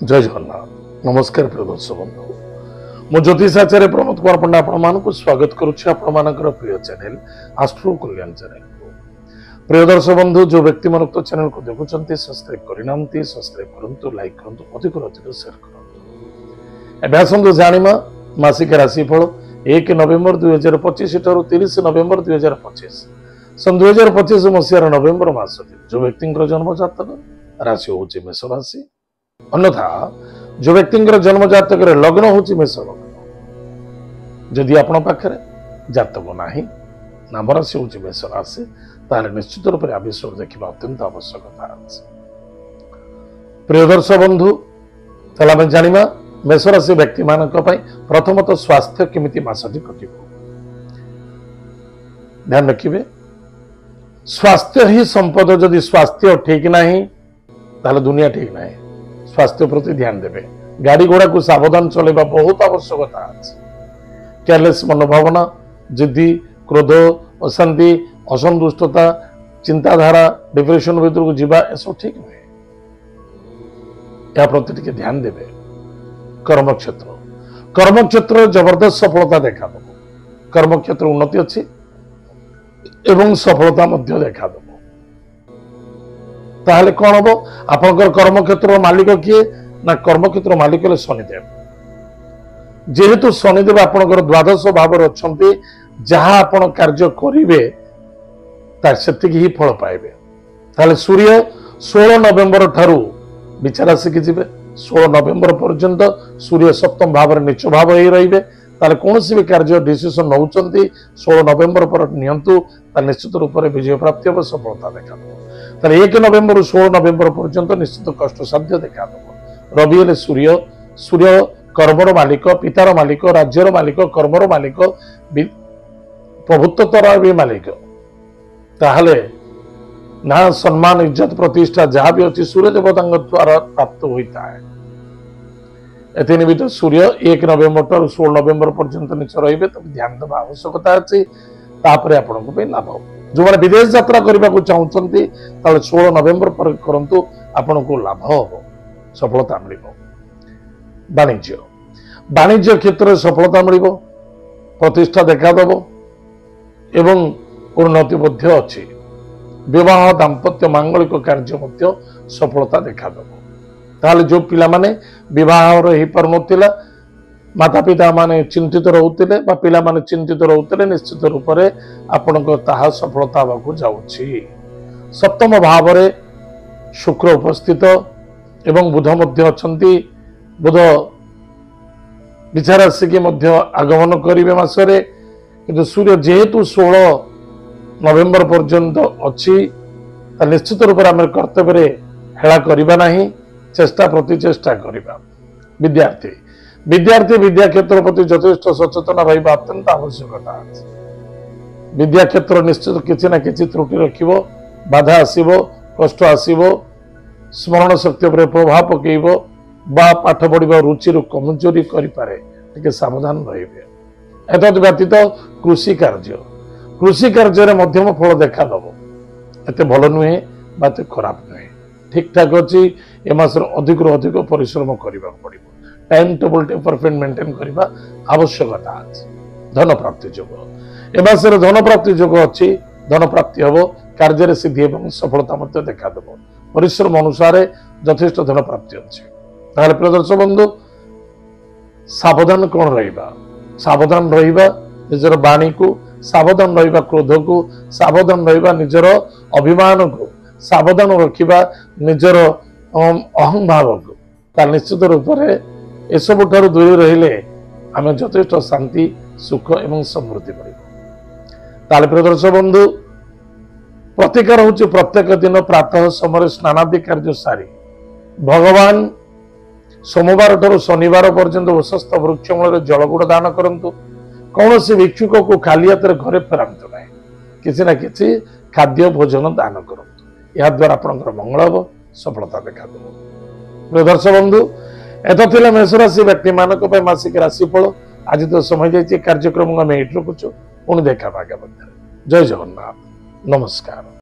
जय जगन्नाथ नमस्कार प्रिय दर्शक बंधु मु ज्योतिषाचार्य प्रमोद कुमार पंडा आपण स्वागत करुच्ची आपण प्रिय चैनल आस्ट्रो कल्याण चैनल प्रिय दर्शक बंधु जो व्यक्ति मन तो चैनल को देखुं सब्सक्राइब करना सब्सक्राइब करूँ लाइक करूँ अधिक अधिक शेयर करूँ आसतु जाना मासिक राशिफल 1 नवेम्बर 2025 ठार 30 नवेम्बर 2025 सन 2025 मसीहार नवेम्बर मास जो व्यक्ति जन्म जातक राशि हूँ मेष राशि अन्यथा जो व्यक्ति जन्म जातक लग्न हूँ मेष लग्न जदि आपण पाखे जातक ना नाम राशि हूँ मेष राशि ताले निश्चित रूप से आविष्कार देखा अत्यंत आवश्यकता अच्छे प्रिय दर्शक बंधु ताला जाना मेष राशि व्यक्ति मान प्रथमतः स्वास्थ्य केमिति मासटी कटिब ध्यान रखिए स्वास्थ्य ही संपद जदि स्वास्थ्य ठीक ना ताले दुनिया ठीक ना स्वास्थ्य प्रति ध्यान देवे गाड़ी घोड़ा को सावधान चलेबा बहुत आवश्यकता अच्छे केयरलेस मनोभावना जिद्दी क्रोध अशांति असंतुष्टता चिंताधारा डिप्रेशन भीतर को जीवा ऐसा ठीक नुहे या प्रति टिके ध्यान देवे कर्मक्षेत्र जबरदस्त सफलता देखा दब कर्मक्षेत्र उन्नति अच्छी एवं सफलता मध्य देखा दब ताहले कौन हम आपंकर कर्मक्षेत्र मालिक किए ना कर्मक्षेत्र मालिक ले शनिदेव जेहेतु शनिदेव आपंकर द्वादश भाव अच्छा जहाँ आपण कार्य करेंगे ही फल पाइबे ताहले सूर्य 16 नवेम्बर ठारू विचार आसिक जी 16 नवेम्बर पर्यंत सूर्य सप्तम भाव नीच भाव ही रे कौन भी कार्य डिसीजन नौ 16 नवेम्बर पर नियंतु निश्चित रूप से विजय प्राप्ति हम सफलता देखा 1 नवेम्बर 16 नवेम्बर पर्यंत निश्चित कष्ट साध्य देखा रवि हेले सूर्य सूर्य कर्मर मालिक पितार मालिक राज्यर मालिक कर्मर मालिक प्रभुत्वर भी मालिक ताहले ना सम्मान इज्जत प्रतिष्ठा जहाँ भी अच्छी सूर्य देवता द्वारा प्राप्त होता है एते निमित्त सूर्य 1 नवेम्बर ठार 16 नवेम्बर पर्यंत नीचे रे तब ध्यान देवा आवश्यकता अच्छी आपको लाभ हो जो मैंने विदेश यात्रा करने को चाहते 16 नवेम्बर पर करंतु आपन को लाभ हो सफलता मिल वाणिज्य वाणिज्य क्षेत्र में सफलता मिल प्रतिष्ठा देखादेव एवं उन्नति अच्छी विवाह दाम्पत्य मांगलिक कार्य सफलता देखादेव ताहले जो पिला माने विवाह हो पार नथिला माता पिता माने चिंतित रोते पिला माने चिंतित रोते निश्चित रूप से आपण सफलता होगा जाऊँगी सप्तम भाव में शुक्र उपस्थित एवं बुध मध्य अच्छी बुध विचार आसिक आगमन करेंगे मसरे कि सूर्य जेहेतु 16 नवेम्बर पर्यंत अच्छी निश्चित रूप से आम कर्तव्य हेला करवा ना चेष्टा प्रति चेष्टा करवा विद्यार्थी विद्यार्थी विद्या क्षेत्र प्रति यथेष्ट सचेतन रहा अत्यंत आवश्यकता विद्या क्षेत्र निश्चित किसी ना किसी त्रुटि रखिब बाधा आसब कष्ट आसब स्मरण शक्ति पर प्रभाव पकेब बा पाठ पढ़ा रुचि कमजोरी करे सावधान रे व्यतीत कृषि कार्य मध्यम फल देखा दब एत भल नुहे बात खराब नुहे ठीक ठाक अच्छी ए मास अधिक अधिक परिश्रम करने पड़ो टाइम टेबल परफेक्ट मेंटेन करने आवश्यकता अच्छी धन प्राप्ति योग एस धन प्राप्ति योग अच्छी धन प्राप्ति हम कार्य सिद्धि एवं सफलता देखा देव परिश्रम अनुसार यथेष्ट धन प्राप्ति अच्छी प्रिय दर्शक बंधु सावधान कौन रहा सावधान रहा निजर वाणी को सावधान रहा क्रोध को सावधान रहा निजर अभिमान को सावधान रखा निजर अहंभाव को निश्चित रूप से एसबू ठार दूरी रहिले आम यथेष्ट शांति सुख एवं समृद्धि मिले प्रिय दर्शक बंधु प्रतिकार हूँ प्रत्येक दिन प्रातः समय स्नानादि कार्य सारी भगवान सोमवार ठार शनिवार पर्यंत उशस्थ वृक्ष मूल जलगुड़ दान करंतु कौन से भिक्षुक को खाली हाथ घरे फेरतु ना किसी ना किसी खाद्य भोजन दान करंतु या द्वारा आपंकर मंगल हम सफलता देखा प्रिय दर्शक बंधु एत मेष राशि व्यक्ति मानक मासिक राशिफल आज तो समय जाइए कार्यक्रम आम ये रखुचु पुणी देखा आगे जय जगन्नाथ नमस्कार।